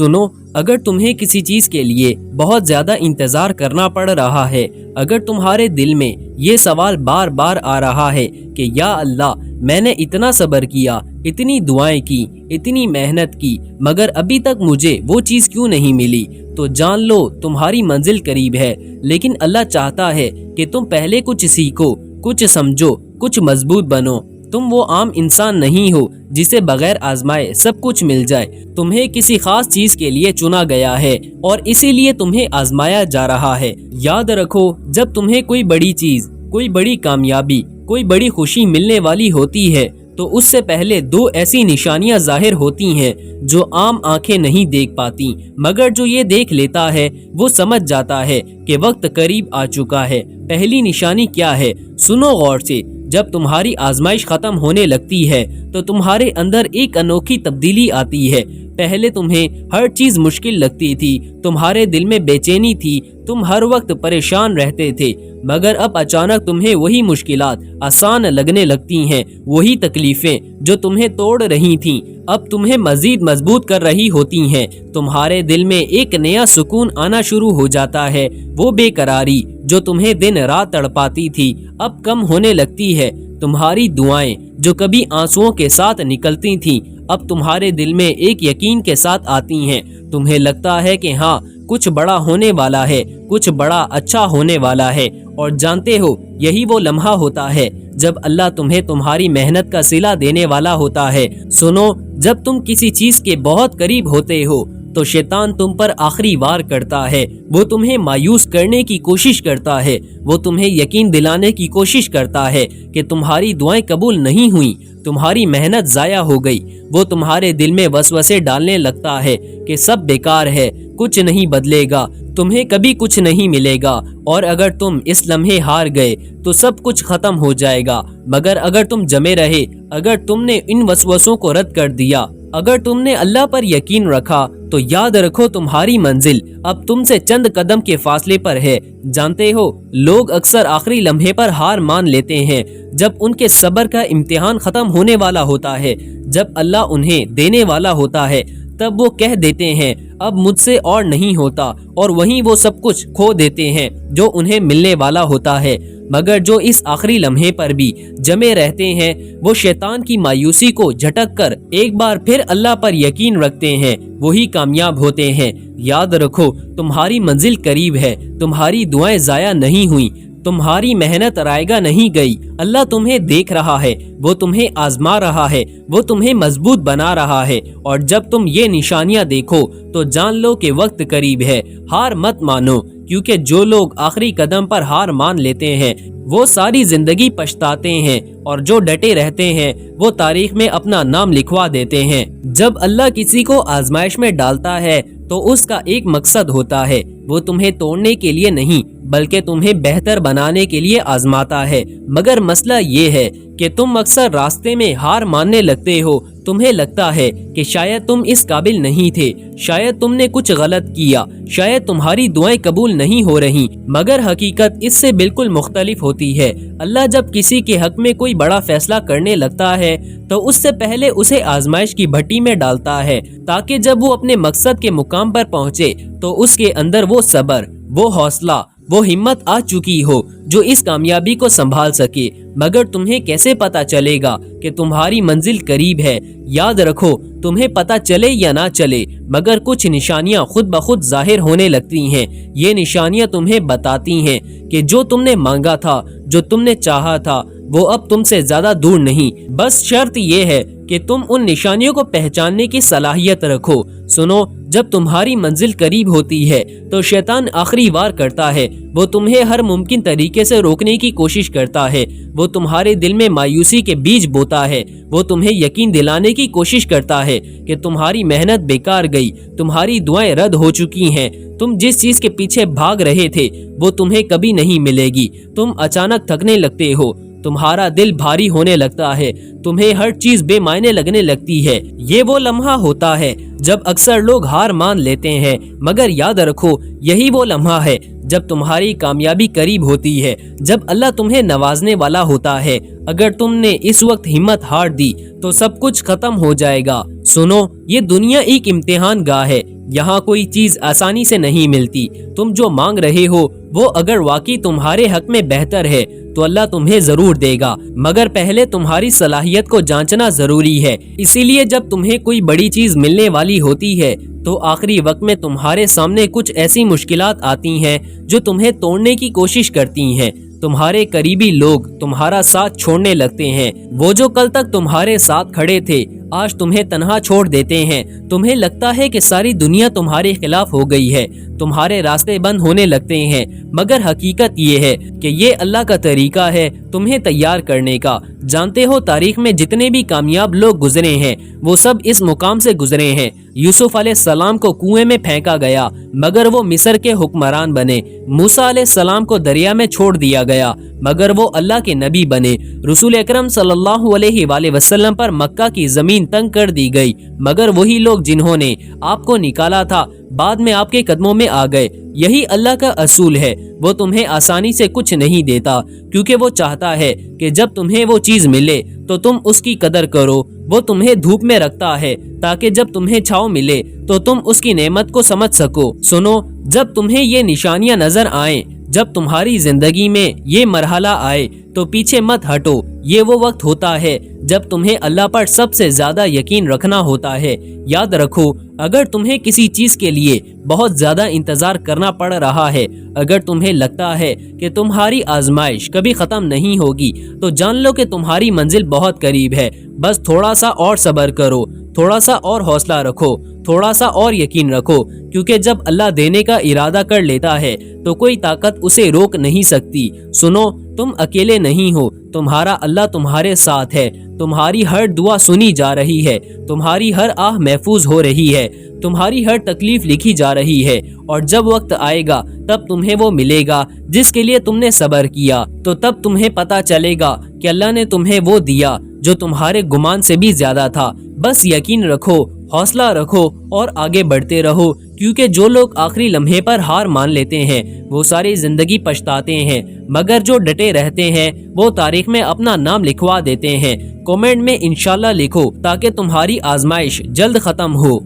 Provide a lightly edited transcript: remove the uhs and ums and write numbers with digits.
سنو، اگر تمہیں کسی چیز کے لیے بہت زیادہ انتظار کرنا پڑ رہا ہے، اگر تمہارے دل میں یہ سوال بار بار آ رہا ہے کہ یا اللہ، میں نے اتنا صبر کیا، اتنی دعائیں کی، اتنی محنت کی، مگر ابھی تک مجھے وہ چیز کیوں نہیں ملی، تو جان لو تمہاری منزل قریب ہے۔ لیکن اللہ چاہتا ہے کہ تم پہلے کچھ سیکھو، کچھ سمجھو، کچھ مضبوط بنو۔ تم وہ عام انسان نہیں ہو جسے بغیر آزمائے سب کچھ مل جائے۔ تمہیں کسی خاص چیز کے لیے چنا گیا ہے اور اسی لیے تمہیں آزمایا جا رہا ہے۔ یاد رکھو، جب تمہیں کوئی بڑی چیز، کوئی بڑی کامیابی، کوئی بڑی خوشی ملنے والی ہوتی ہے تو اس سے پہلے دو ایسی نشانیاں ظاہر ہوتی ہیں جو عام آنکھیں نہیں دیکھ پاتی، مگر جو یہ دیکھ لیتا ہے وہ سمجھ جاتا ہے کہ وقت قریب آ چکا ہے۔ پہلی نشانی کیا ہے؟ سنو غور سے۔ جب تمہاری آزمائش ختم ہونے لگتی ہے تو تمہارے اندر ایک انوکھی تبدیلی آتی ہے۔ پہلے تمہیں ہر چیز مشکل لگتی تھی، تمہارے دل میں بے چینی تھی، تم ہر وقت پریشان رہتے تھے، مگر اب اچانک تمہیں وہی مشکلات آسان لگنے لگتی ہیں۔ وہی تکلیفیں جو تمہیں توڑ رہی تھیں اب تمہیں مزید مضبوط کر رہی ہوتی ہیں۔ تمہارے دل میں ایک نیا سکون آنا شروع ہو جاتا ہے۔ وہ بے قراری جو تمہیں دن رات تڑپاتی تھی اب کم ہونے لگتی ہے۔ تمہاری دعائیں جو کبھی آنسوؤں کے ساتھ نکلتی تھیں اب تمہارے دل میں ایک یقین کے ساتھ آتی ہیں۔ تمہیں لگتا ہے کہ ہاں، کچھ بڑا ہونے والا ہے، کچھ بڑا اچھا ہونے والا ہے، اور جانتے ہو یہی وہ لمحہ ہوتا ہے جب اللہ تمہیں تمہاری محنت کا صلہ دینے والا ہوتا ہے۔ سنو، جب تم کسی چیز کے بہت قریب ہوتے ہو تو شیطان تم پر آخری وار کرتا ہے۔ وہ تمہیں مایوس کرنے کی کوشش کرتا ہے، وہ تمہیں یقین دلانے کی کوشش کرتا ہے کہ تمہاری دعائیں قبول نہیں ہوئیں، تمہاری محنت ضائع ہو گئی۔ وہ تمہارے دل میں وسوسے ڈالنے لگتا ہے کہ سب بیکار ہے، کچھ نہیں بدلے گا، تمہیں کبھی کچھ نہیں ملے گا، اور اگر تم اس لمحے ہار گئے تو سب کچھ ختم ہو جائے گا۔ مگر اگر تم جمے رہے، اگر تم نے ان وسوسوں کو رد کر دیا، اگر تم نے اللہ پر یقین رکھا، تو یاد رکھو تمہاری منزل اب تم سے چند قدم کے فاصلے پر ہے۔ جانتے ہو، لوگ اکثر آخری لمحے پر ہار مان لیتے ہیں، جب ان کے صبر کا امتحان ختم ہونے والا ہوتا ہے، جب اللہ انہیں دینے والا ہوتا ہے، تب وہ کہہ دیتے ہیں اب مجھ سے اور نہیں ہوتا، اور وہیں وہ سب کچھ کھو دیتے ہیں جو انہیں ملنے والا ہوتا ہے۔ مگر جو اس آخری لمحے پر بھی جمے رہتے ہیں، وہ شیطان کی مایوسی کو جھٹک کر ایک بار پھر اللہ پر یقین رکھتے ہیں، وہی کامیاب ہوتے ہیں۔ یاد رکھو، تمہاری منزل قریب ہے، تمہاری دعائیں ضائع نہیں ہوئیں، تمہاری محنت رائگاں نہیں گئی۔ اللہ تمہیں دیکھ رہا ہے، وہ تمہیں آزما رہا ہے، وہ تمہیں مضبوط بنا رہا ہے، اور جب تم یہ نشانیاں دیکھو تو جان لو کہ وقت قریب ہے۔ ہار مت مانو، کیونکہ جو لوگ آخری قدم پر ہار مان لیتے ہیں وہ ساری زندگی پچھتاتے ہیں، اور جو ڈٹے رہتے ہیں وہ تاریخ میں اپنا نام لکھوا دیتے ہیں۔ جب اللہ کسی کو آزمائش میں ڈالتا ہے تو اس کا ایک مقصد ہوتا ہے، وہ تمہیں توڑنے کے لیے نہیں بلکہ تمہیں بہتر بنانے کے لیے آزماتا ہے۔ مگر مسئلہ یہ ہے کہ تم اکثر راستے میں ہار ماننے لگتے ہو۔ تمہیں لگتا ہے کہ شاید تم اس قابل نہیں تھے، شاید تم نے کچھ غلط کیا، شاید تمہاری دعائیں قبول نہیں ہو رہی، مگر حقیقت اس سے بالکل مختلف ہوتی ہے۔ اللہ جب کسی کے حق میں کوئی بڑا فیصلہ کرنے لگتا ہے تو اس سے پہلے اسے آزمائش کی بھٹی میں ڈالتا ہے، تاکہ جب وہ اپنے مقصد کے مقام پر پہنچے تو اس کے اندر وہ صبر، وہ حوصلہ، وہ ہمت آ چکی ہو جو اس کامیابی کو سنبھال سکے۔ مگر تمہیں کیسے پتا چلے گا کہ تمہاری منزل قریب ہے؟ یاد رکھو، تمہیں پتا چلے یا نہ چلے، مگر کچھ نشانیاں خود بخود ظاہر ہونے لگتی ہیں۔ یہ نشانیاں تمہیں بتاتی ہیں کہ جو تم نے مانگا تھا، جو تم نے چاہا تھا، وہ اب تم سے زیادہ دور نہیں۔ بس شرط یہ ہے کہ تم ان نشانیوں کو پہچاننے کی صلاحیت رکھو۔ سنو، جب تمہاری منزل قریب ہوتی ہے تو شیطان آخری وار کرتا ہے۔ وہ تمہیں ہر ممکن طریقے سے روکنے کی کوشش کرتا ہے، وہ تمہارے دل میں مایوسی کے بیج بوتا ہے، وہ تمہیں یقین دلانے کی کوشش کرتا ہے کہ تمہاری محنت بیکار گئی، تمہاری دعائیں رد ہو چکی ہیں، تم جس چیز کے پیچھے بھاگ رہے تھے وہ تمہیں کبھی نہیں ملے گی۔ تم اچانک تھکنے لگتے ہو، تمہارا دل بھاری ہونے لگتا ہے، تمہیں ہر چیز بے معنی لگنے لگتی ہے۔ یہ وہ لمحہ ہوتا ہے جب اکثر لوگ ہار مان لیتے ہیں، مگر یاد رکھو یہی وہ لمحہ ہے جب تمہاری کامیابی قریب ہوتی ہے، جب اللہ تمہیں نوازنے والا ہوتا ہے۔ اگر تم نے اس وقت ہمت ہار دی تو سب کچھ ختم ہو جائے گا۔ سنو، یہ دنیا ایک امتحان گاہ ہے، یہاں کوئی چیز آسانی سے نہیں ملتی۔ تم جو مانگ رہے ہو وہ اگر واقعی تمہارے حق میں بہتر ہے تو اللہ تمہیں ضرور دے گا، مگر پہلے تمہاری صلاحیت کو جانچنا ضروری ہے۔ اسی لیے جب تمہیں کوئی بڑی چیز ملنے والی ہوتی ہے تو آخری وقت میں تمہارے سامنے کچھ ایسی مشکلات آتی ہیں جو تمہیں توڑنے کی کوشش کرتی ہیں۔ تمہارے قریبی لوگ تمہارا ساتھ چھوڑنے لگتے ہیں، وہ جو کل تک تمہارے ساتھ کھڑے تھے آج تمہیں تنہا چھوڑ دیتے ہیں۔ تمہیں لگتا ہے کہ ساری دنیا تمہارے خلاف ہو گئی ہے، تمہارے راستے بند ہونے لگتے ہیں، مگر حقیقت یہ ہے کہ یہ اللہ کا طریقہ ہے تمہیں تیار کرنے کا۔ جانتے ہو تاریخ میں جتنے بھی کامیاب لوگ گزرے ہیں وہ سب اس مقام سے گزرے ہیں۔ یوسف علیہ السلام کو کنویں میں پھینکا گیا مگر وہ مصر کے حکمران بنے۔ موسیٰ علیہ السلام کو دریا میں چھوڑ دیا گیا مگر وہ اللہ کے نبی بنے۔ رسول اکرم صلی اللہ علیہ وآلہ وسلم پر مکہ کی زمین تنگ کر دی گئی مگر وہی لوگ جنہوں نے آپ کو نکالا تھا بعد میں آپ کے قدموں میں آ گئے۔ یہی اللہ کا اصول ہے، وہ تمہیں آسانی سے کچھ نہیں دیتا کیونکہ وہ چاہتا ہے کہ جب تمہیں وہ چیز ملے تو تم اس کی قدر کرو۔ وہ تمہیں دھوپ میں رکھتا ہے تاکہ جب تمہیں چھاؤں ملے تو تم اس کی نعمت کو سمجھ سکو۔ سنو، جب تمہیں یہ نشانیاں نظر آئیں، جب تمہاری زندگی میں یہ مرحلہ آئے تو پیچھے مت ہٹو۔ یہ وہ وقت ہوتا ہے جب تمہیں اللہ پر سب سے زیادہ یقین رکھنا ہوتا ہے۔ یاد رکھو، اگر تمہیں کسی چیز کے لیے بہت زیادہ انتظار کرنا پڑ رہا ہے، اگر تمہیں لگتا ہے کہ تمہاری آزمائش کبھی ختم نہیں ہوگی، تو جان لو کہ تمہاری منزل بہت قریب ہے۔ بس تھوڑا سا اور صبر کرو، تھوڑا سا اور حوصلہ رکھو، تھوڑا سا اور یقین رکھو، کیونکہ جب اللہ دینے کا ارادہ کر لیتا ہے تو کوئی طاقت اسے روک نہیں سکتی۔ سنو، تم اکیلے نہیں ہو، تمہارا اللہ تمہارے ساتھ ہے۔ تمہاری ہر دعا سنی جا رہی ہے، تمہاری ہر آہ محفوظ ہو رہی ہے، تمہاری ہر تکلیف لکھی جا رہی ہے، اور جب وقت آئے گا تب تمہیں وہ ملے گا جس کے لیے تم نے صبر کیا، تو تب تمہیں پتا چلے گا کہ اللہ نے تمہیں وہ دیا جو تمہارے گمان سے بھی زیادہ تھا۔ بس یقین رکھو، حوصلہ رکھو اور آگے بڑھتے رہو، کیونکہ جو لوگ آخری لمحے پر ہار مان لیتے ہیں وہ ساری زندگی پچھتاتے ہیں، مگر جو ڈٹے رہتے ہیں وہ تاریخ میں اپنا نام لکھوا دیتے ہیں۔ کمنٹ میں انشاءاللہ لکھو تاکہ تمہاری آزمائش جلد ختم ہو۔